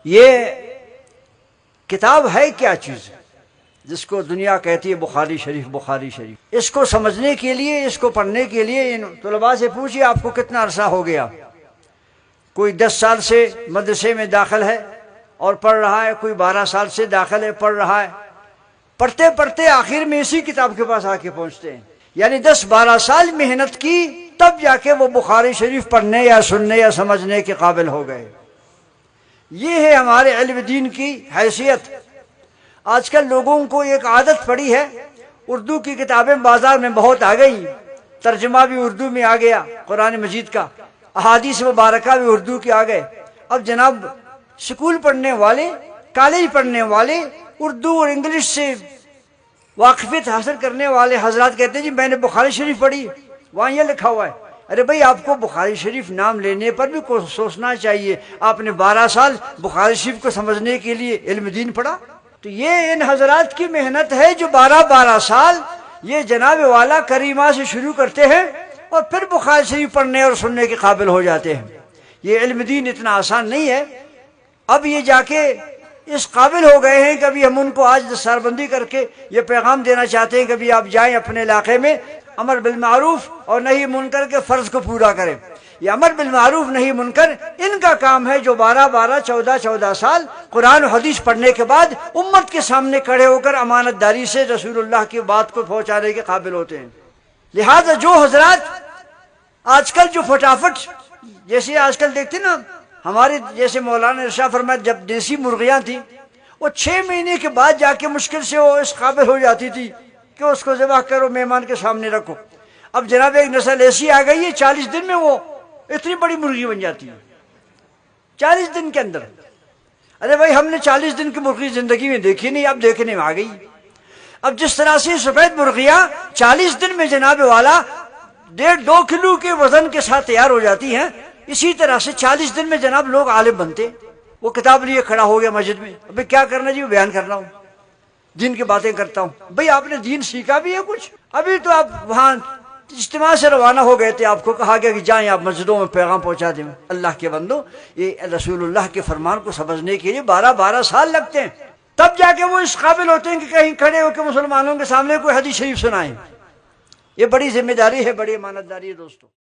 یہ کتاب ہے کیا چیز جس کو دنیا کہتی ہے بخاری شریف بخاری شریف؟ اس کو سمجھنے کے لیے، اس کو پڑھنے کے لیے ان طلباء سے پوچھیے آپ کو کتنا عرصہ ہو گیا۔ کوئی 10 سال سے مدرسے میں داخل ہے اور پڑھ رہا ہے، کوئی 12 سال سے داخل ہے پڑھ رہا ہے، پڑھتے پڑھتے آخر میں اسی کتاب کے پاس آ کے پہنچتے ہیں۔ یعنی 10-12 سال محنت کی تب جا کے وہ بخاری شریف پڑھنے یا سننے یا سمجھنے کے قابل ہو گئے۔ یہ ہے ہمارے علم دین کی حیثیت۔ آج کل لوگوں کو ایک عادت پڑی ہے، اردو کی کتابیں بازار میں بہت آ گئی، ترجمہ بھی اردو میں آ گیا قرآن مجید کا، احادیث مبارکہ بھی اردو کے آ گئے۔ اب جناب سکول پڑھنے والے، کالج پڑھنے والے، اردو اور انگلش سے واقفیت حاصل کرنے والے حضرات کہتے ہیں جی میں نے بخاری شریف پڑھی، وہاں یہ لکھا ہوا ہے۔ ارے بھائی آپ کو بخاری شریف نام لینے پر بھی سوچنا چاہیے، آپ نے 12 سال بخاری شریف کو سمجھنے کے لیے علم دین پڑھا؟ تو یہ ان حضرات کی محنت ہے جو 12 سال یہ جناب والا کریمہ سے شروع کرتے ہیں اور پھر بخاری شریف پڑھنے اور سننے کے قابل ہو جاتے ہیں۔ یہ علم دین اتنا آسان نہیں ہے۔ اب یہ جا کے اس قابل ہو گئے ہیں کہ ابھی ہم ان کو آج دستار بندی کر کے یہ پیغام دینا چاہتے ہیں کہ ابھی آپ جائیں اپنے علاقے میں امر بالمعروف اور نہی منکر کے فرض کو پورا کریں۔ یہ امر بالمعروف نہی منکر ان کا کام ہے جو 12 14 سال قرآن و حدیث پڑھنے کے بعد امت کے سامنے کھڑے ہو کر امانت داری سے رسول اللہ کی بات کو پہنچانے کے قابل ہوتے ہیں۔ لہذا جو حضرات آج کل جو فٹافٹ، جیسے آج کل دیکھتے نا ہمارے جیسے مولانا ارشاد فرمایا جب دیسی مرغیاں تھیں وہ 6 مہینے کے بعد جا کے مشکل سے وہ اس قابل ہو جاتی تھی کہ اس کو ذبح کرو، مہمان کے سامنے رکھو۔ اب جناب ایک نسل ایسی آ گئی ہے 40 دن میں وہ اتنی بڑی مرغی بن جاتی ہے، 40 دن کے اندر۔ ارے بھائی ہم نے 40 دن کی مرغی زندگی میں دیکھی نہیں، اب دیکھنے میں آ گئی۔ اب جس طرح سے سفید مرغیاں 40 دن میں جناب والا 1.5-2 کلو کے وزن کے ساتھ تیار ہو جاتی ہیں، اسی طرح سے 40 دن میں جناب لوگ عالم بنتے۔ وہ کتاب لیے کھڑا ہو گیا مسجد میں، ابھی کیا کرنا جی بیان کرنا ہوں، دین کی باتیں کرتا ہوں۔ بھئی آپ نے دین سیکھا بھی ہے کچھ؟ ابھی تو آپ وہاں اجتماع سے روانہ ہو گئے تھے، آپ کو کہا گیا کہ جائیں آپ مسجدوں میں پیغام پہنچا دیں۔ اللہ کے بندو، یہ رسول اللہ کے فرمان کو سمجھنے کے لیے 12 سال لگتے ہیں، تب جا کے وہ اس قابل ہوتے ہیں کہ کہیں کھڑے ہو کے مسلمانوں کے سامنے کوئی حدیث شریف سنائیں۔ یہ بڑی ذمہ داری ہے، بڑی امانت داری ہے دوستو۔